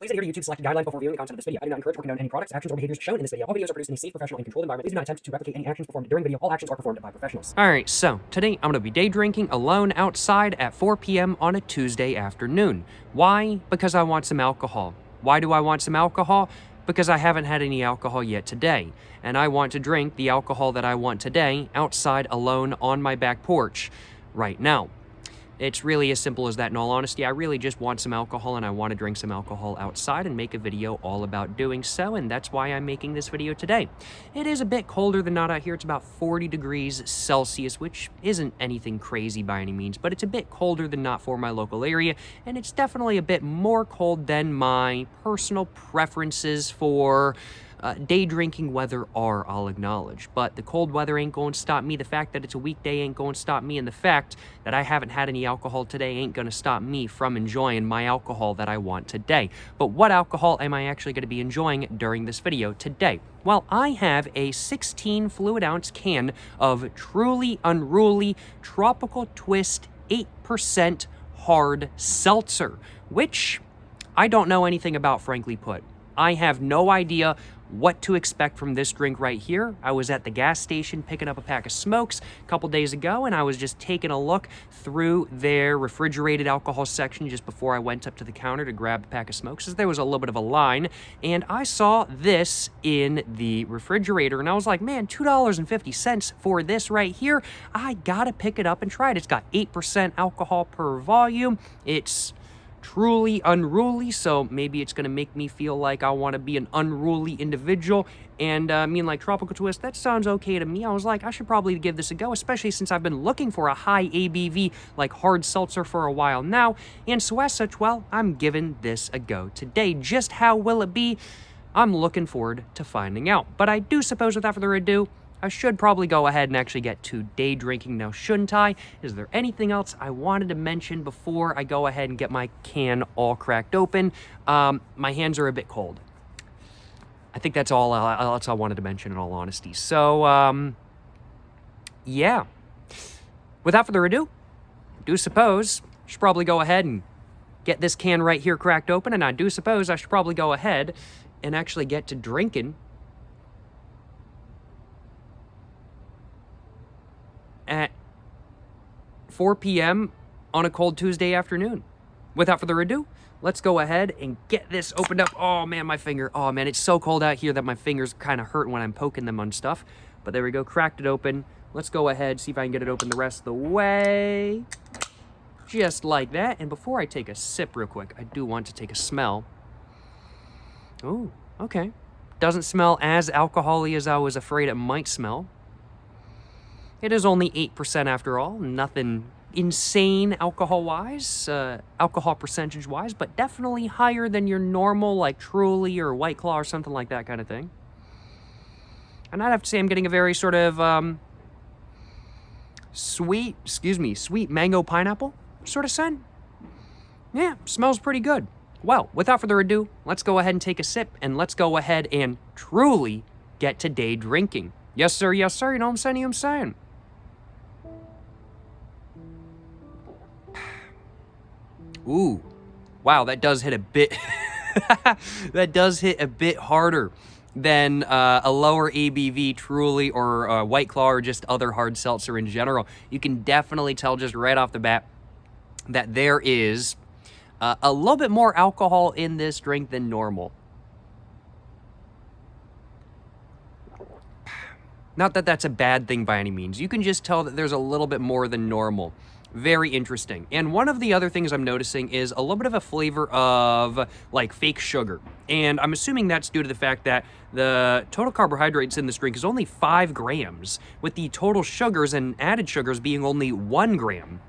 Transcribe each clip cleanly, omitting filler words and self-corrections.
Please adhere to YouTube's selected guidelines before viewing the content of this video. I do not encourage or condone any products, actions, or behaviors shown in this video. All videos are produced in a safe, professional, and controlled environment. Please do not attempt to replicate any actions performed during the video. All actions are performed by professionals. Alright, so today I'm going to be day drinking alone outside at 4 p.m. on a Tuesday afternoon. Why? Because I want some alcohol. Why do I want some alcohol? Because I haven't had any alcohol yet today. And I want to drink the alcohol that I want today outside alone on my back porch right now. It's really as simple as that, in all honesty. I really just want some alcohol, and I want to drink some alcohol outside and make a video all about doing so, and that's why I'm making this video today. It is a bit colder than not out here. It's about 40 degrees Celsius, which isn't anything crazy by any means, but it's a bit colder than not for my local area, and it's definitely a bit more cold than my personal preferences for day drinking weather are, I'll acknowledge. But the cold weather ain't going to stop me. The fact that it's a weekday ain't going to stop me. And the fact that I haven't had any alcohol today ain't going to stop me from enjoying my alcohol that I want today. But what alcohol am I actually going to be enjoying during this video today? Well, I have a 16 fluid ounce can of Truly Unruly Tropical Twist 8% hard seltzer, which I don't know anything about, frankly put. I have no idea what to expect from this drink right here. I was at the gas station picking up a pack of smokes a couple days ago, and I was just taking a look through their refrigerated alcohol section just before I went up to the counter to grab a pack of smokes, as there was a little bit of a line, and I saw this in the refrigerator, and I was like, man, $2.50 for this right here. I gotta pick it up and try it. It's got 8% alcohol per volume. It's Truly Unruly, so maybe it's going to make me feel like I want to be an unruly individual. And like Tropical Twist, that sounds okay to me. I was like, I should probably give this a go, especially since I've been looking for a high ABV, like hard seltzer for a while now. And so as such, well, I'm giving this a go today. Just how will it be? I'm looking forward to finding out. But I do suppose, without further ado, I should probably go ahead and actually get to day drinking now, shouldn't I? Is there anything else I wanted to mention before I go ahead and get my can all cracked open? My hands are a bit cold. I think that's all I wanted to mention, in all honesty. So, yeah. Without further ado, I do suppose I should probably go ahead and get this can right here cracked open, and I do suppose I should probably go ahead and actually get to drinking at 4 p.m. on a cold Tuesday afternoon. Without further ado, let's go ahead and get this opened up. Oh man, my finger. Oh man, it's so cold out here that my fingers kind of hurt when I'm poking them on stuff. But there we go, cracked it open. Let's go ahead, see if I can get it open the rest of the way. Just like that. And before I take a sip real quick, I do want to take a smell. Oh, okay. Doesn't smell as alcohol-y as I was afraid it might smell. It is only 8% after all, nothing insane alcohol-wise, alcohol percentage-wise, but definitely higher than your normal, like Truly or White Claw or something like that kind of thing. And I'd have to say I'm getting a very sort of, sweet mango pineapple sort of scent. Yeah, smells pretty good. Well, without further ado, let's go ahead and take a sip, and let's go ahead and truly get to day drinking. Yes, sir, you know what I'm saying? Ooh, wow, that does hit a bit, that does hit a bit harder than a lower ABV Truly or White Claw or just other hard seltzer in general. You can definitely tell just right off the bat that there is a little bit more alcohol in this drink than normal. Not that that's a bad thing by any means. You can just tell that there's a little bit more than normal. Very interesting. And one of the other things I'm noticing is a little bit of a flavor of like fake sugar. And I'm assuming that's due to the fact that the total carbohydrates in this drink is only 5 grams, with the total sugars and added sugars being only 1 gram.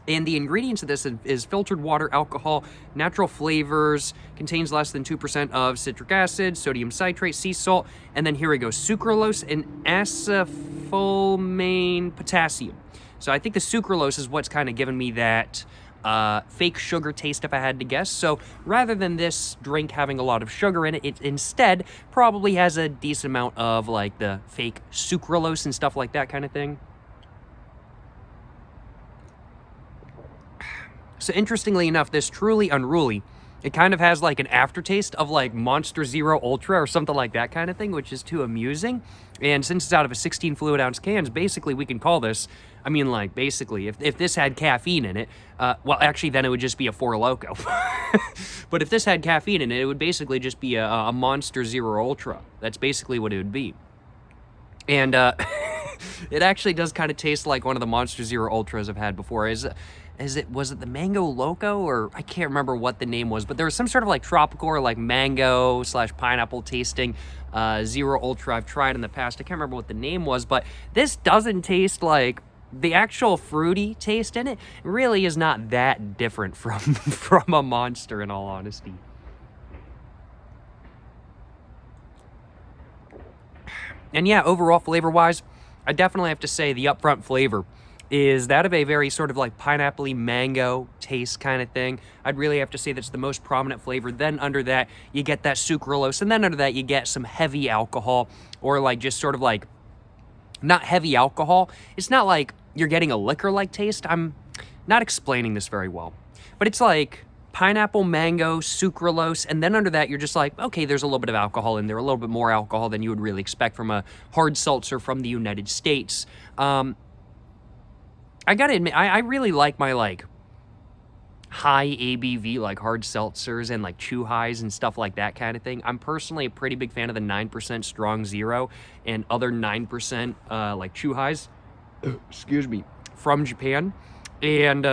And the ingredients of this is filtered water, alcohol, natural flavors, contains less than 2% of citric acid, sodium citrate, sea salt, and then here we go, sucralose and acetylmane potassium. So I think the sucralose is what's kind of given me that fake sugar taste, if I had to guess. So rather than this drink having a lot of sugar in it, it instead probably has a decent amount of like the fake sucralose and stuff like that kind of thing. So interestingly enough, this Truly Unruly It kind of has like an aftertaste of like Monster Zero Ultra or something like that kind of thing, which is too amusing. And since it's out of a 16 fluid ounce cans, basically we can call this, I mean, like, basically, if this had caffeine in it, well, actually, then it would just be a Four Loko. But if this had caffeine in it, it would basically just be a Monster Zero Ultra. That's basically what it would be. And it actually does kind of taste like one of the Monster Zero Ultras I've had before. Was it the Mango Loco, or I can't remember what the name was, but there was some sort of like tropical or like mango / pineapple tasting Zero Ultra I've tried in the past. I can't remember what the name was, but this doesn't taste like the actual fruity taste in it. Really is not that different from a Monster, in all honesty. And yeah, overall flavor-wise, I definitely have to say the upfront flavor is that of a very sort of like pineapple-y mango taste kind of thing. I'd really have to say that's the most prominent flavor. Then under that, you get that sucralose. And then under that, you get some heavy alcohol, or like just sort of like, not heavy alcohol. It's not like you're getting a liquor-like taste. I'm not explaining this very well. But it's like pineapple, mango, sucralose, and then under that, you're just like, okay, there's a little bit of alcohol in there, a little bit more alcohol than you would really expect from a hard seltzer from the United States. I gotta admit, I really like my, like, high ABV, like, hard seltzers and, like, chew highs and stuff like that kind of thing. I'm personally a pretty big fan of the 9% Strong Zero and other 9%, like, chew highs, excuse me, from Japan. And,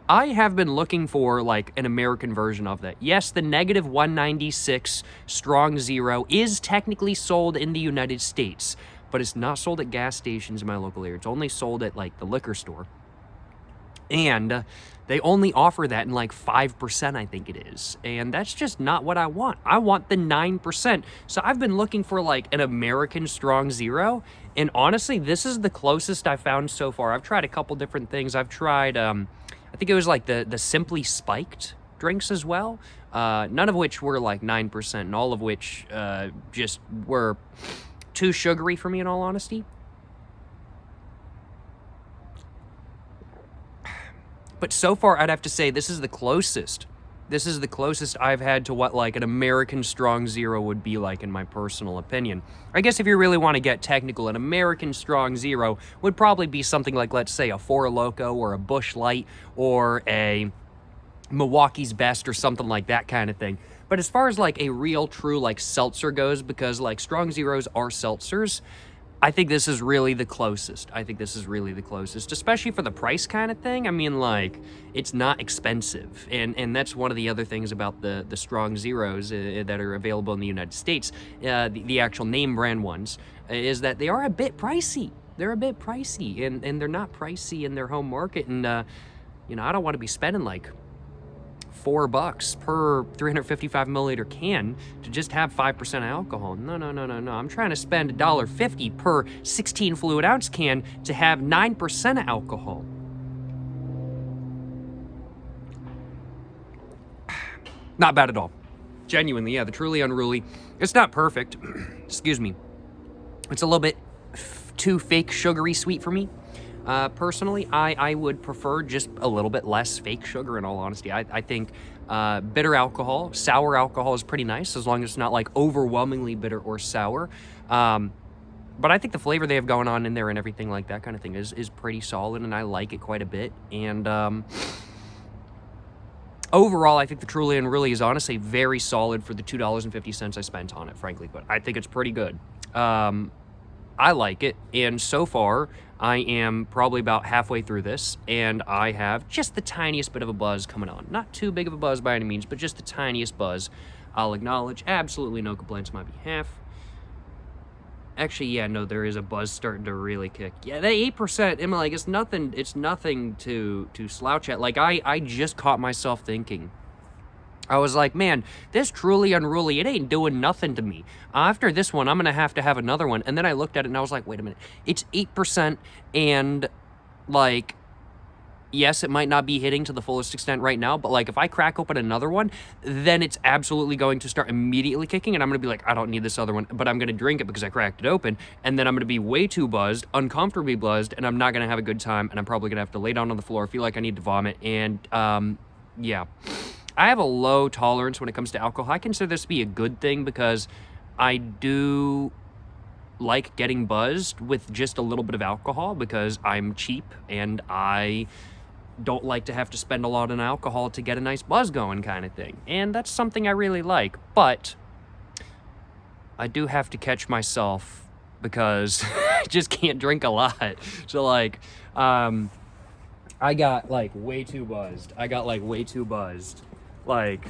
I have been looking for, like, an American version of that. Yes, the negative 196 Strong Zero is technically sold in the United States, but it's not sold at gas stations in my local area. It's only sold at, like, the liquor store. And they only offer that in like 5%, I think it is. And that's just not what I want. I want the 9%. So I've been looking for like an American Strong Zero. And honestly, this is the closest I've found so far. I've tried a couple different things. I've tried, I think it was like the Simply Spiked drinks as well. None of which were like 9%, and all of which just were too sugary for me, in all honesty. But so far, I'd have to say this is the closest. This is the closest I've had to what, like, an American Strong Zero would be like, in my personal opinion. I guess if you really want to get technical, an American Strong Zero would probably be something like, let's say, a Four Loko or a Busch Light or a Milwaukee's Best or something like that kind of thing. But as far as, like, a real, true, like, seltzer goes, because, like, Strong Zeros are seltzers, I think this is really the closest. Especially for the price kind of thing. I mean, like, it's not expensive. And that's one of the other things about the Strong Zeros that are available in the United States, the actual name brand ones, is that they are a bit pricey. They're a bit pricey, and they're not pricey in their home market. And, you know, I don't want to be spending, like, $4 per 355 milliliter can to just have 5% alcohol. No. I'm trying to spend $1.50 per 16 fluid ounce can to have 9% alcohol. Not bad at all. Genuinely, yeah, the Truly Unruly. It's not perfect. Excuse me. It's a little bit too fake sugary sweet for me. Personally, I would prefer just a little bit less fake sugar, in all honesty. I think bitter alcohol, sour alcohol is pretty nice, as long as it's not like overwhelmingly bitter or sour. But I think the flavor they have going on in there and everything like that kind of thing is pretty solid, and I like it quite a bit. And overall, I think the Truly Unruly is honestly very solid for the $2.50 I spent on it, frankly. But I think it's pretty good. I like it, and so far, I am probably about halfway through this, and I have just the tiniest bit of a buzz coming on. Not too big of a buzz by any means, but just the tiniest buzz. I'll acknowledge absolutely no complaints on my behalf. Actually, yeah, no, there is a buzz starting to really kick. Yeah, that 8%, I'm like, it's nothing to slouch at. Like, I just caught myself thinking, I was like, man, this Truly Unruly, it ain't doing nothing to me. After this one, I'm going to have another one. And then I looked at it and I was like, wait a minute. It's 8% and, like, yes, it might not be hitting to the fullest extent right now, but, like, if I crack open another one, then it's absolutely going to start immediately kicking, and I'm going to be like, I don't need this other one, but I'm going to drink it because I cracked it open, and then I'm going to be way too buzzed, uncomfortably buzzed, and I'm not going to have a good time, and I'm probably going to have to lay down on the floor, feel like I need to vomit, and, yeah. I have a low tolerance when it comes to alcohol. I consider this to be a good thing because I do like getting buzzed with just a little bit of alcohol because I'm cheap and I don't like to have to spend a lot on alcohol to get a nice buzz going kind of thing. And that's something I really like. But I do have to catch myself because I just can't drink a lot. So, like, I got, like, way too buzzed. Like,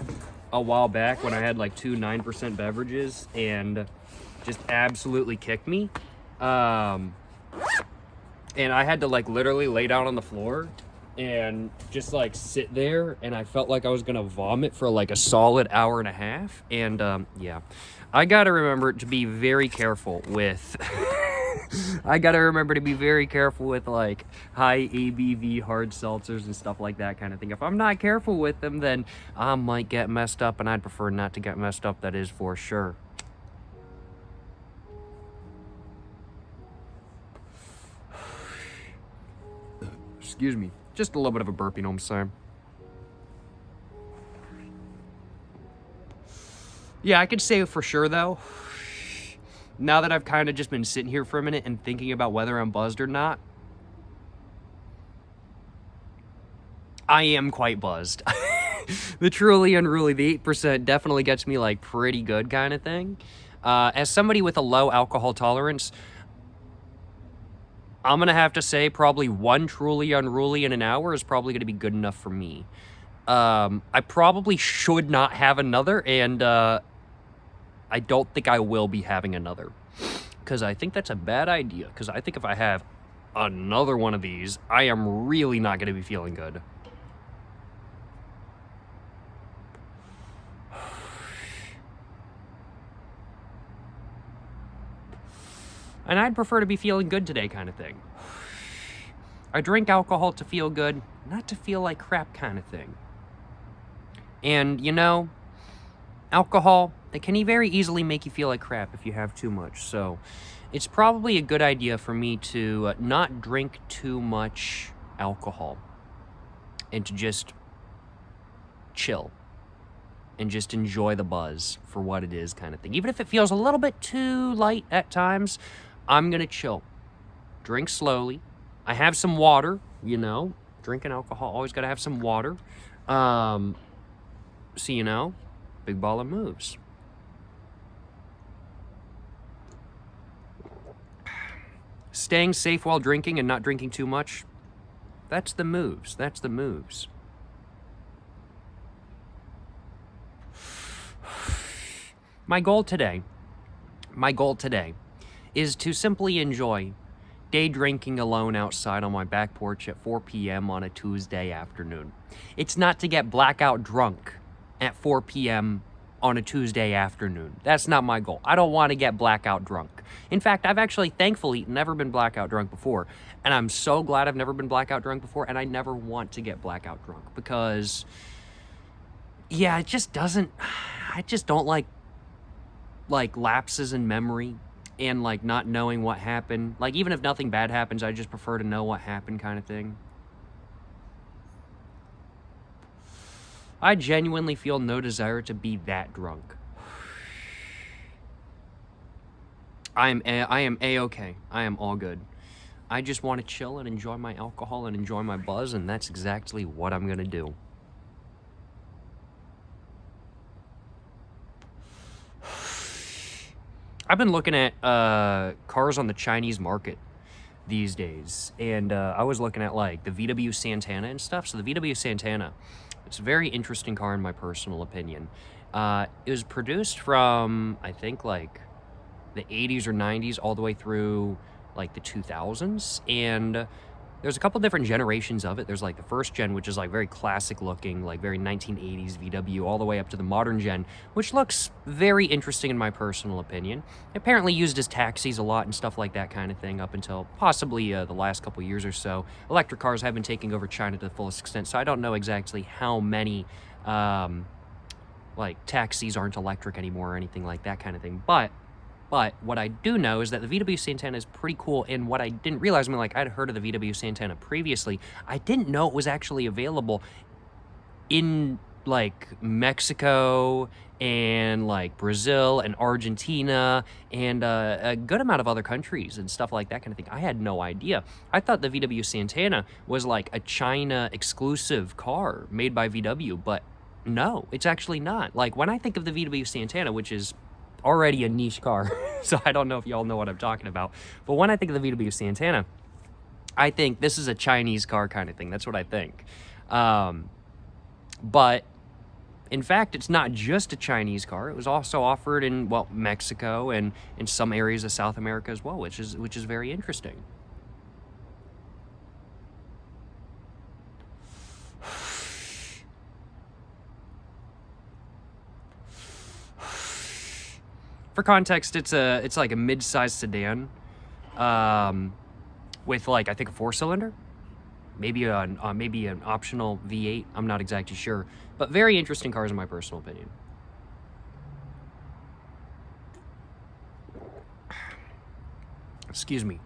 a while back when I had, like, 2 9% beverages and just absolutely kicked me. And I had to, like, literally lay down on the floor and just, like, sit there, and I felt like I was gonna vomit for, like, a solid hour and a half. And, yeah. I gotta remember to be very careful with... I gotta remember to be very careful with, like, high ABV hard seltzers and stuff like that kind of thing. If I'm not careful with them, then I might get messed up, and I'd prefer not to get messed up, that is for sure. Excuse me. Just a little bit of a burp, you know what I'm saying? Yeah, I could say for sure, though, now that I've kind of just been sitting here for a minute and thinking about whether I'm buzzed or not, I am quite buzzed. The truly unruly, the 8% definitely gets me, like, pretty good kind of thing. As somebody with a low alcohol tolerance, I'm going to have to say probably one truly unruly in an hour is probably going to be good enough for me. I probably should not have another, and I don't think I will be having another. Because I think that's a bad idea. Because I think if I have another one of these, I am really not going to be feeling good. And I'd prefer to be feeling good today kind of thing. I drink alcohol to feel good, not to feel like crap kind of thing. And, you know, alcohol, it can very easily make you feel like crap if you have too much. So it's probably a good idea for me to not drink too much alcohol and to just chill and just enjoy the buzz for what it is kind of thing. Even if it feels a little bit too light at times, I'm going to chill. Drink slowly. I have some water, you know. Drinking alcohol, always got to have some water. So, you know, big baller moves. Staying safe while drinking and not drinking too much, that's the moves. That's the moves. My goal today is to simply enjoy day drinking alone outside on my back porch at 4 p.m. on a Tuesday afternoon. It's not to get blackout drunk at 4 p.m. on a Tuesday afternoon. That's not my goal. I don't want to get blackout drunk. In fact, I've actually, thankfully, never been blackout drunk before. And I'm so glad I've never been blackout drunk before, and I never want to get blackout drunk because, yeah, it just doesn't, I just don't like lapses in memory and, like, not knowing what happened. Like, even if nothing bad happens, I just prefer to know what happened kind of thing. I genuinely feel no desire to be that drunk. I am A-okay. I am all good. I just want to chill and enjoy my alcohol and enjoy my buzz, and that's exactly what I'm gonna do. I've been looking at cars on the Chinese market these days, and I was looking at, like, the VW Santana and stuff. So the VW Santana, it's a very interesting car in my personal opinion. It was produced from, I think, like, the 80s or 90s all the way through, like, the 2000s, and there's a couple different generations of it. There's, like, the first gen, which is, like, very classic looking, like, very 1980s VW, all the way up to the modern gen, which looks very interesting in my personal opinion. Apparently used as taxis a lot and stuff like that kind of thing up until possibly the last couple years or so. Electric cars have been taking over China to the fullest extent, so I don't know exactly how many, like, taxis aren't electric anymore or anything like that kind of thing. But what I do know is that the VW Santana is pretty cool, and what I didn't realize, I mean, like, I'd heard of the VW Santana previously, I didn't know it was actually available in like Mexico and like Brazil and Argentina and a good amount of other countries and stuff like that kind of thing. I had no idea. I thought the VW Santana was like a China exclusive car made by VW, but no, it's actually not. Like when I think of the VW Santana, which is already a niche car, so I don't know if y'all know what I'm talking about, but when I think of the VW Santana, I think this is a Chinese car kind of thing. That's what I think. But in fact, it's not just a Chinese car. It was also offered in, well, Mexico and in some areas of South America as well, which is very interesting. For context, it's like a mid-sized sedan, with like I think a 4-cylinder, maybe an optional V8. I'm not exactly sure, but very interesting cars in my personal opinion. Excuse me.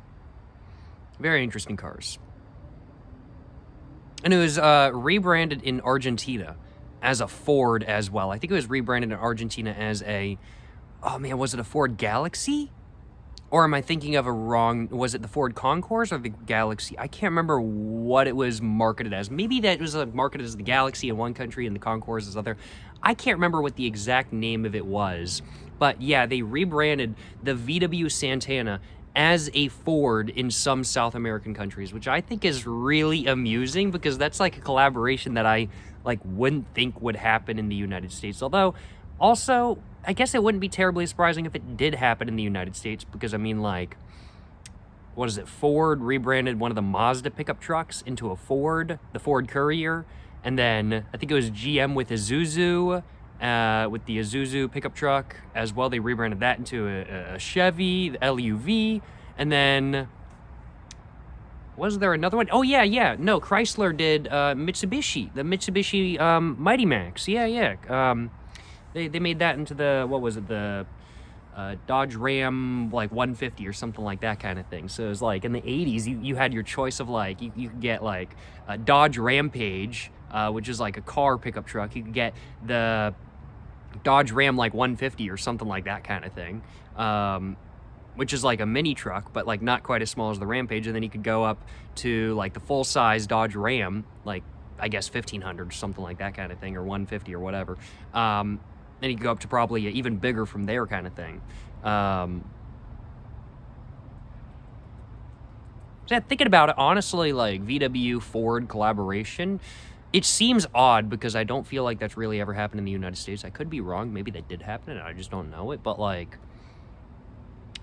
Very interesting cars. And it was rebranded in Argentina as a Ford as well. I think it was rebranded in Argentina as a, oh man, was it a Ford Galaxy? Or am I thinking of a wrong, was it the Ford Concourse or the Galaxy? I can't remember what it was marketed as. Maybe that was marketed as the Galaxy in one country and the Concourse is other. I can't remember what the exact name of it was. But yeah, they rebranded the VW Santana as a Ford in some South American countries, which I think is really amusing because that's like a collaboration that I like wouldn't think would happen in the United States. Although, also, I guess it wouldn't be terribly surprising if it did happen in the United States because, I mean, like, what is it? Ford rebranded one of the Mazda pickup trucks into a Ford, the Ford Courier, and then I think it was GM with Isuzu, with the Isuzu pickup truck as well. They rebranded that into a Chevy, the LUV, and then was there another one? Oh, yeah. No, Chrysler did Mitsubishi, the Mitsubishi Mighty Max. Yeah. They made that into the, what was it, the Dodge Ram, like 150 or something like that kind of thing. So it was like in the 80s, you had your choice of like, you could get like a Dodge Rampage, which is like a car pickup truck. You could get the Dodge Ram like 150 or something like that kind of thing, which is like a mini truck, but like not quite as small as the Rampage. And then you could go up to like the full-size Dodge Ram, like I guess 1500 or something like that kind of thing, or 150 or whatever. Then you could go up to probably even bigger from there kind of thing. So thinking about it, honestly, like VW Ford collaboration, it seems odd because I don't feel like that's really ever happened in the United States. I could be wrong. Maybe that did happen and I just don't know it. But like,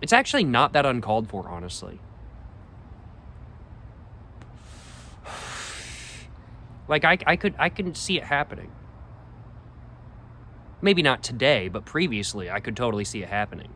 it's actually not that uncalled for, honestly. Like I could see it happening. Maybe not today, but previously I could totally see it happening.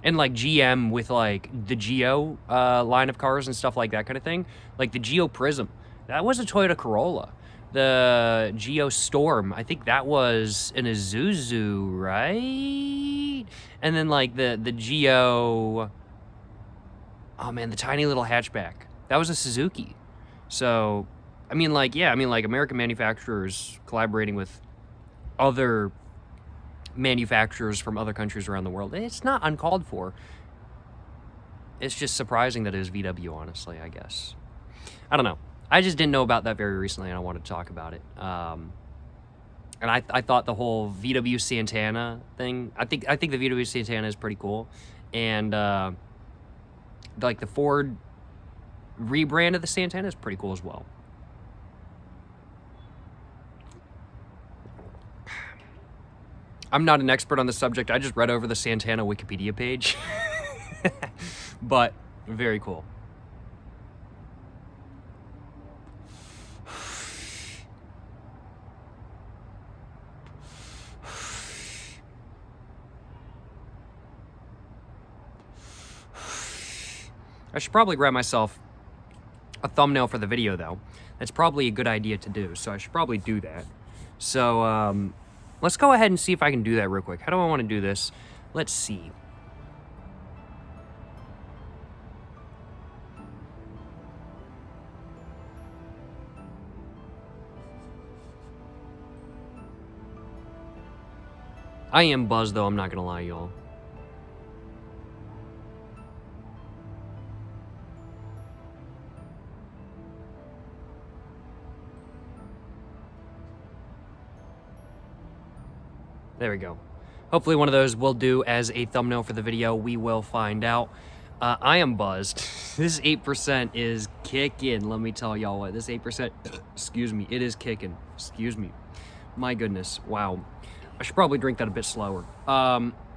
And like GM with like the Geo line of cars and stuff like that kind of thing. Like the Geo Prism, that was a Toyota Corolla. The Geo Storm, I think that was an Isuzu, right? And then like the Geo, oh man, the tiny little hatchback, that was a Suzuki. So, I mean, like, yeah, American manufacturers collaborating with other manufacturers from other countries around the world, it's not uncalled for. It's just surprising that it is VW, honestly, I guess. I don't know. I just didn't know about that very recently, and I wanted to talk about it. And I thought the whole VW Santana thing, I think the VW Santana is pretty cool. And, like, the Ford rebrand of the Santana is pretty cool as well. I'm not an expert on the subject. I just read over the Santana Wikipedia page. But very cool. I should probably grab myself a thumbnail for the video, though. That's probably a good idea to do, so I should probably do that. So, let's go ahead and see if I can do that real quick. How do I want to do this? Let's see. I am buzzed, though, I'm not gonna lie, y'all. There we go. Hopefully one of those will do as a thumbnail for the video. We will find out. I am buzzed. This 8% is kicking. Let me tell y'all what. This 8%, excuse me, it is kicking. Excuse me. My goodness. Wow. I should probably drink that a bit slower.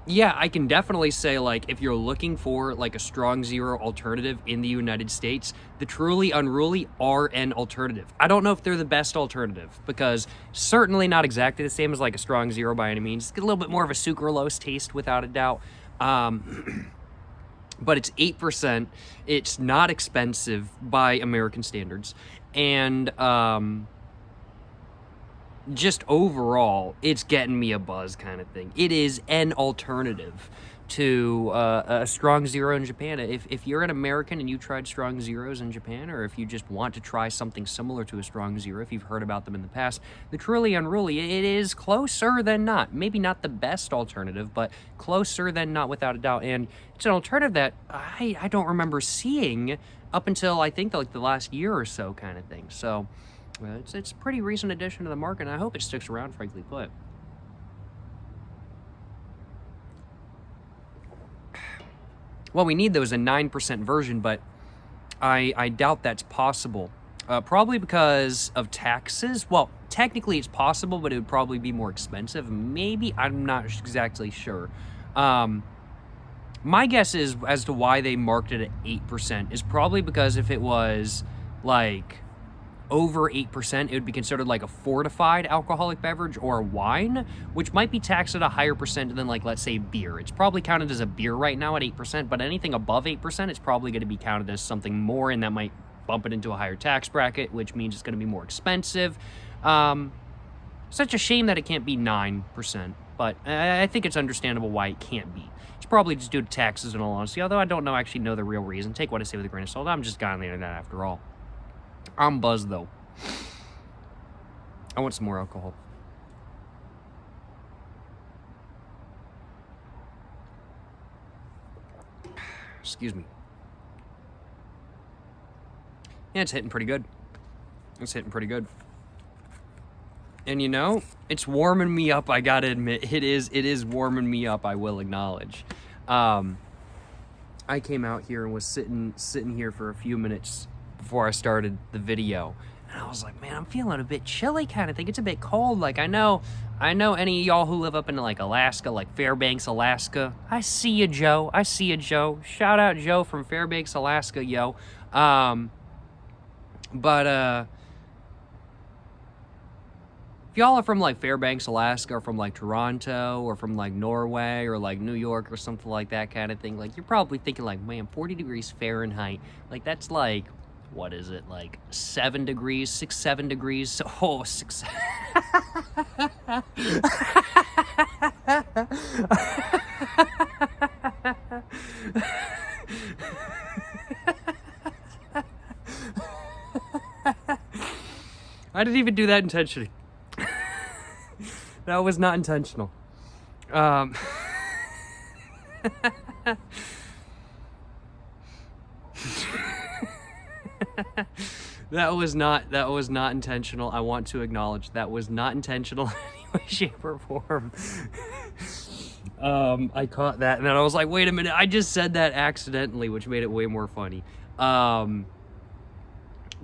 Yeah, I can definitely say, like, if you're looking for, like, a strong zero alternative in the United States, the Truly Unruly are an alternative. I don't know if they're the best alternative, because certainly not exactly the same as, like, a strong zero by any means. It's a little bit more of a sucralose taste, without a doubt. But it's 8%. It's not expensive by American standards. And, just overall, it's getting me a buzz kind of thing. It is an alternative to a strong zero in Japan. If you're an American and you tried strong zeros in Japan, or if you just want to try something similar to a strong zero, if you've heard about them in the past, the Truly Unruly, it is closer than not. Maybe not the best alternative, but closer than not, without a doubt. And it's an alternative that I don't remember seeing up until, I think, like the last year or so kind of thing. So it's a pretty recent addition to the market, and I hope it sticks around, frankly put. Well, we need those a 9% version, but I doubt that's possible. Probably because of taxes. Well, technically it's possible, but it would probably be more expensive. Maybe, I'm not exactly sure. My guess is, as to why they marked it at 8%, is probably because if it was, like, over 8%, it would be considered like a fortified alcoholic beverage or a wine, which might be taxed at a higher percent than, like, let's say beer. It's probably counted as a beer right now at 8%, but anything above 8%, it's probably going to be counted as something more, and that might bump it into a higher tax bracket, which means it's going to be more expensive. Such a shame that it can't be 9%, but I think it's understandable why it can't be. It's probably just due to taxes, in all honesty, although I don't actually know the real reason. Take what I say with a grain of salt. I'm just guy on the internet after all. I'm buzzed, though. I want some more alcohol. Excuse me. Yeah, it's hitting pretty good. It's hitting pretty good. And, you know, it's warming me up, I gotta admit. It is warming me up, I will acknowledge. I came out here and was sitting here for a few minutes before I started the video, and I was like, man, I'm feeling a bit chilly kind of thing. It's a bit cold. Like, I know any of y'all who live up in, like, Alaska, like Fairbanks, Alaska. I see you, Joe. I see you, Joe. Shout out Joe from Fairbanks, Alaska, yo. If y'all are from, like, Fairbanks, Alaska, or from, like, Toronto, or from, like, Norway, or, like, New York, or something like that kind of thing, like, you're probably thinking, like, man, 40 degrees Fahrenheit, like, that's, like, what is it, like 7 degrees, 7 degrees? Oh, 6. I didn't even do that intentionally. That was not intentional. That was not intentional. I want to acknowledge that was not intentional in any way, shape, or form. I caught that, and then I was like, wait a minute, I just said that accidentally, which made it way more funny. But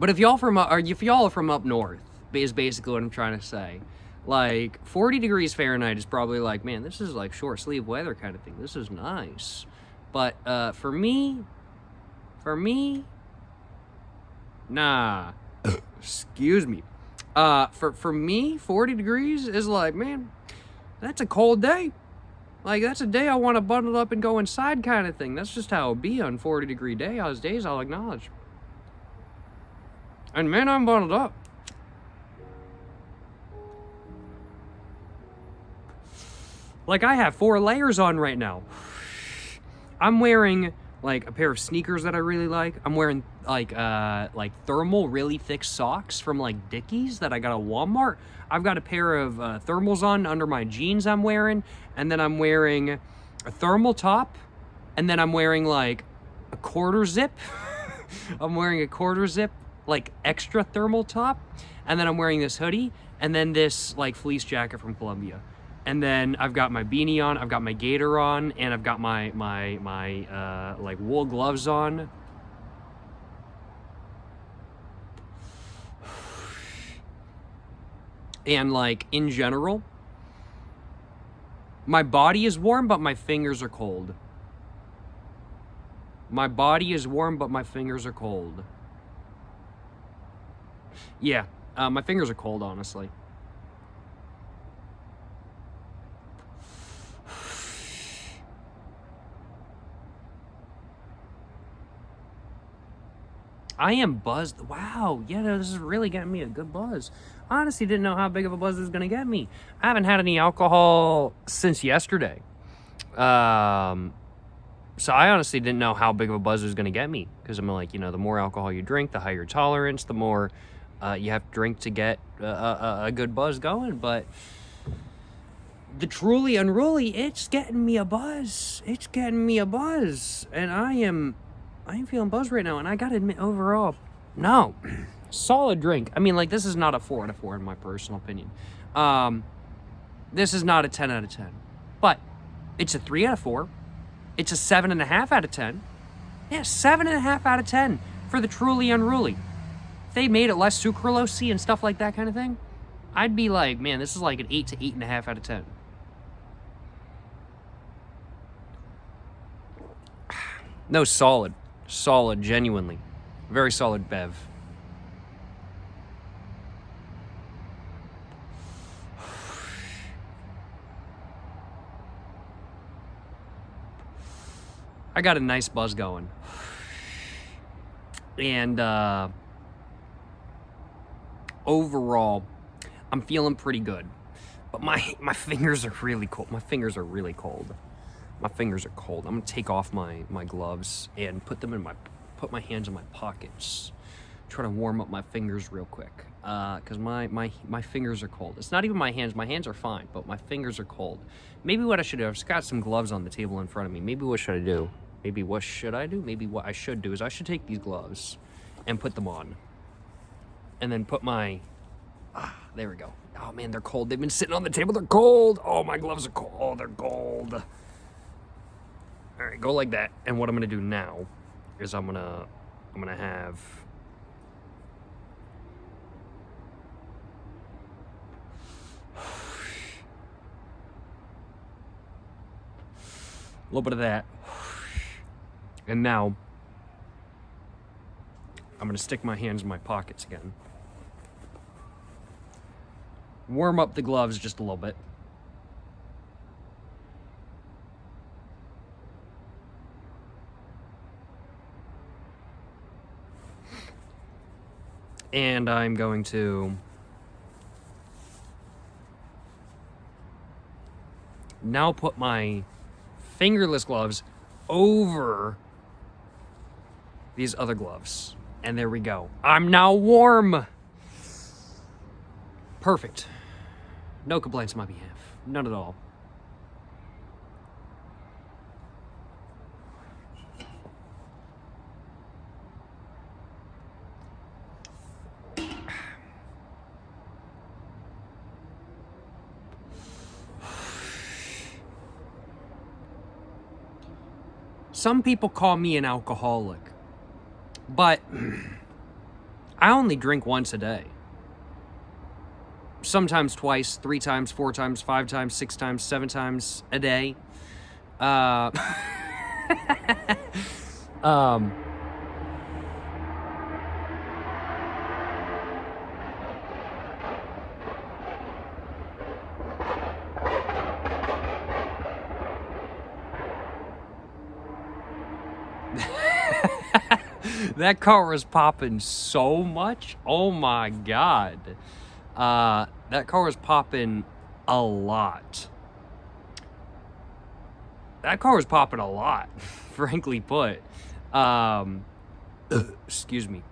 if y'all are from up north, is basically what I'm trying to say. Like, 40 degrees Fahrenheit is probably like, man, this is like short sleeve weather kind of thing. This is nice. But for me, nah. Excuse me. For me, 40 degrees is like, man, that's a cold day. Like, that's a day I want to bundle up and go inside kind of thing. That's just how it be on 40-degree days, I'll acknowledge. And man, I'm bundled up. Like, I have 4 layers on right now. I'm wearing like a pair of sneakers that I really like. I'm wearing like thermal really thick socks from like Dickies that I got at Walmart. I've got a pair of thermals on under my jeans I'm wearing, and then I'm wearing a thermal top, and then I'm wearing like a quarter zip. I'm wearing a quarter zip like extra thermal top, and then I'm wearing this hoodie, and then this like fleece jacket from Columbia. And then I've got my beanie on, I've got my gaiter on, and I've got my like wool gloves on. And like in general, my body is warm, but my fingers are cold. My body is warm, but my fingers are cold. Yeah, my fingers are cold, honestly. I am buzzed. Wow, yeah, this is really getting me a good buzz. Honestly, didn't know how big of a buzz this is gonna get me. I haven't had any alcohol since yesterday. So I honestly didn't know how big of a buzz it was gonna get me, because I'm like, the more alcohol you drink, the higher your tolerance, the more you have to drink to get a good buzz going. But the truly unruly, it's getting me a buzz. It's getting me a buzz, and I am feeling buzzed right now. And I gotta admit, overall, no, solid drink. I mean, like, this is not a 4 out of 4 in my personal opinion. This is not a 10 out of 10, but it's a 3 out of 4. It's a 7.5 out of 10. Yeah, 7.5 out of 10 for the truly unruly. If they made it less sucralose and stuff like that kind of thing, I'd be like, man, this is like an 8 to 8.5 out of 10. No, solid, genuinely, very solid bev. I got a nice buzz going. And overall, I'm feeling pretty good. But my fingers are really cold. My fingers are really cold. My fingers are cold. I'm gonna take off my gloves and put my hands in my pockets. Try to warm up my fingers real quick. Cause my fingers are cold. It's not even my hands. My hands are fine, but my fingers are cold. Maybe what I should do, I've just got some gloves on the table in front of me. Maybe what should I do? Maybe what I should do is I should take these gloves and put them on. And then put my, there we go. Oh man, they're cold. They've been sitting on the table, they're cold. Oh, my gloves are cold. Oh, they're cold. All right, go like that. And what I'm gonna do now is I'm gonna have a little bit of that. And now I'm gonna stick my hands in my pockets again. Warm up the gloves just a little bit. And I'm going to now put my fingerless gloves over these other gloves. And there we go. I'm now warm. Perfect. No complaints on my behalf. None at all. Some people call me an alcoholic, but I only drink once a day. Sometimes twice, 3 times, 4 times, 5 times, 6 times, 7 times a day. That car was popping so much. Oh my God. That car was popping a lot. That car was popping a lot, frankly put. Excuse me.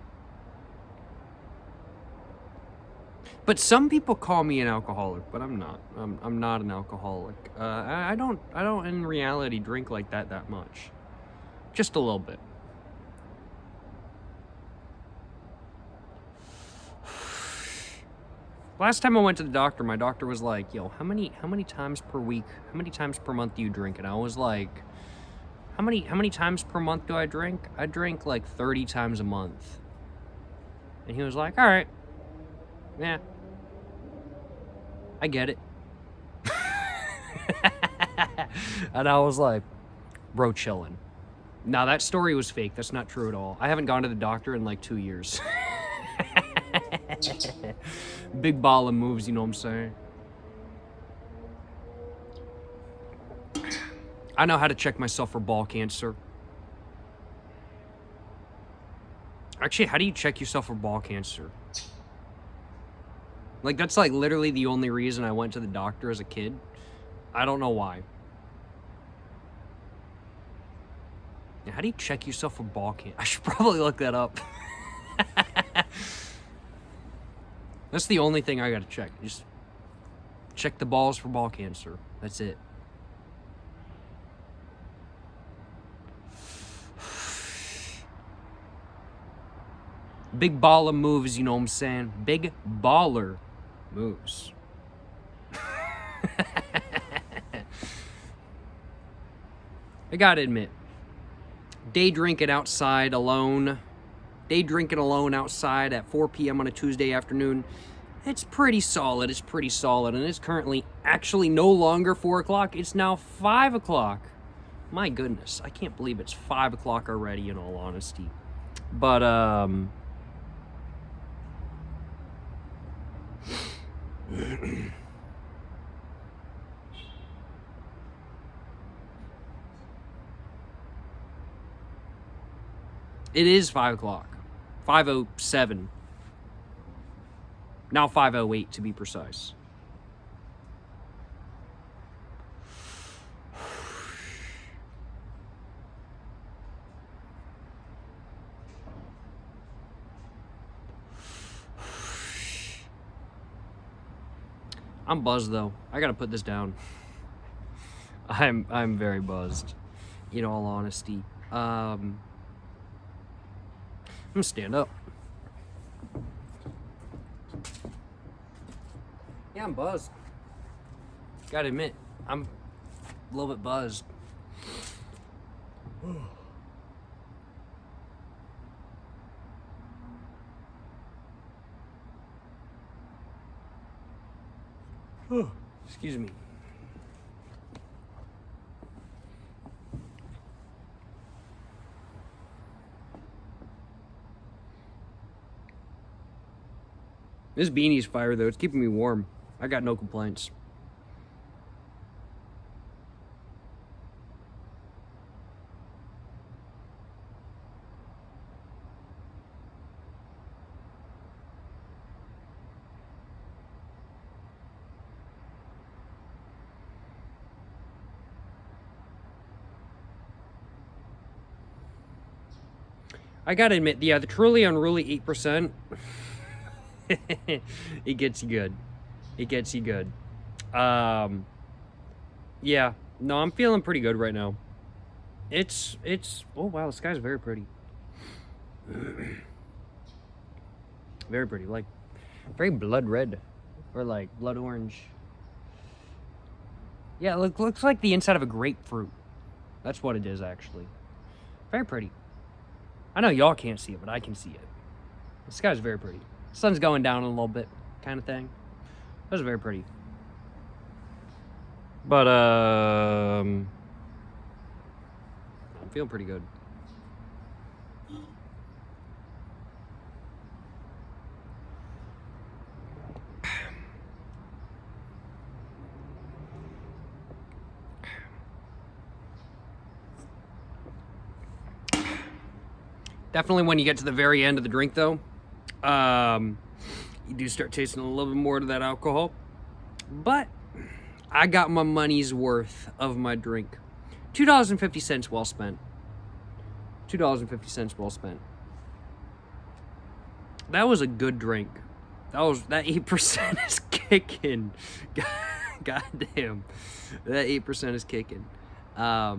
But some people call me an alcoholic, but I'm not. I'm not an alcoholic. I don't in reality drink like that much. Just a little bit. Last time I went to the doctor, my doctor was like, "Yo, how many times per week, how many times per month do you drink?" And I was like, how many times per month do I drink? I drink like 30 times a month. And he was like, "All right. Yeah. I get it." And I was like, "Bro, chillin'." Now, that story was fake. That's not true at all. I haven't gone to the doctor in like 2 years. Big ball of moves, you know what I'm saying? I know how to check myself for ball cancer. Actually, how do you check yourself for ball cancer? Like, that's like literally the only reason I went to the doctor as a kid. I don't know why. How do you check yourself for ball cancer? I should probably look that up. That's the only thing I gotta check. Just check the balls for ball cancer. That's it. Big baller moves, you know what I'm saying? Big baller moves. I gotta admit, day drinking outside alone outside at 4 p.m. on a Tuesday afternoon, it's pretty solid. It's pretty solid. And it's currently actually no longer 4 o'clock. It's now 5 o'clock. My goodness, I can't believe it's 5 o'clock already, in all honesty. But, it is 5 o'clock. 5:07. Now 5:08 to be precise. I'm buzzed though. I gotta put this down. I'm very buzzed, in all honesty. I'm gonna stand up. Yeah, I'm buzzed. Gotta admit, I'm a little bit buzzed. Excuse me. This beanie's fire though. It's keeping me warm. I got no complaints. I gotta admit, yeah, the truly unruly 8%, it gets you good. It gets you good. Yeah, no, I'm feeling pretty good right now. It's, oh wow, the sky's very pretty. Very pretty, like, very blood red, or like blood orange. Yeah, it looks like the inside of a grapefruit. That's what it is, actually. Very pretty. I know y'all can't see it, but I can see it. The sky's very pretty. Sun's going down a little bit, kind of thing. That's very pretty. But, I'm feeling pretty good. Definitely when you get to the very end of the drink, though, you do start tasting a little bit more of that alcohol. But I got my money's worth of my drink. $2.50 well spent. $2.50 well spent. That was a good drink. That 8% is kicking. God damn. That 8% is kicking. Well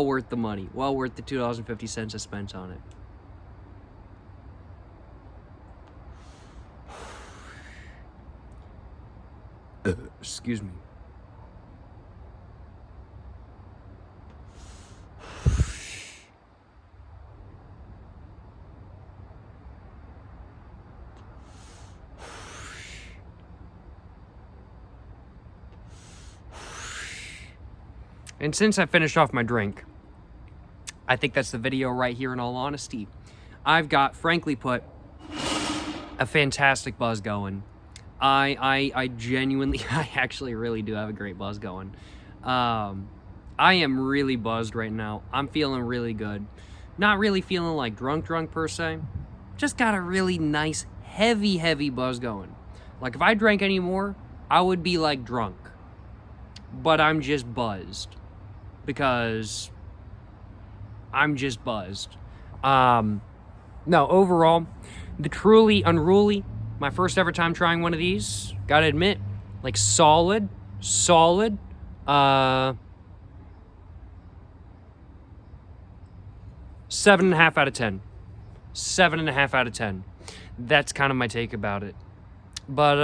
worth the money. Well worth the $2.50 I spent on it. Excuse me. And since I finished off my drink, I think that's the video right here, in all honesty. I've got, frankly put, a fantastic buzz going. I genuinely, I actually really do have a great buzz going. I am really buzzed right now. I'm feeling really good. Not really feeling like drunk per se. Just got a really nice, heavy buzz going. Like, if I drank any more, I would be like drunk. But I'm just buzzed. Because I'm just buzzed. No, overall, the Truly Unruly, my first ever time trying one of these, gotta admit, like solid, 7.5 out of 10. 7.5 out of 10. That's kind of my take about it. But,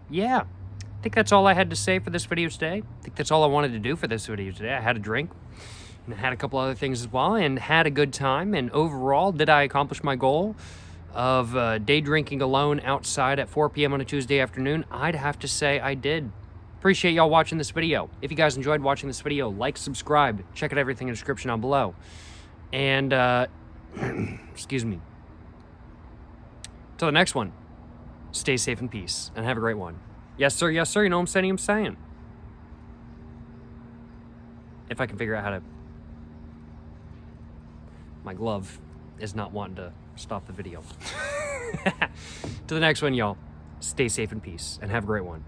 yeah. I think that's all I had to say for this video today. I think that's all I wanted to do for this video today. I had a drink, and I had a couple other things as well, and had a good time. And overall, did I accomplish my goal of day drinking alone outside at 4 p.m. on a Tuesday afternoon? I'd have to say I did. Appreciate y'all watching this video. If you guys enjoyed watching this video, like, subscribe, check out everything in the description down below. And, excuse me. Till the next one, stay safe and peace, and have a great one. Yes, sir, you know what I'm saying. If I can figure out how to... My glove is not wanting to stop the video. To the next one, y'all. Stay safe and peace, and have a great one.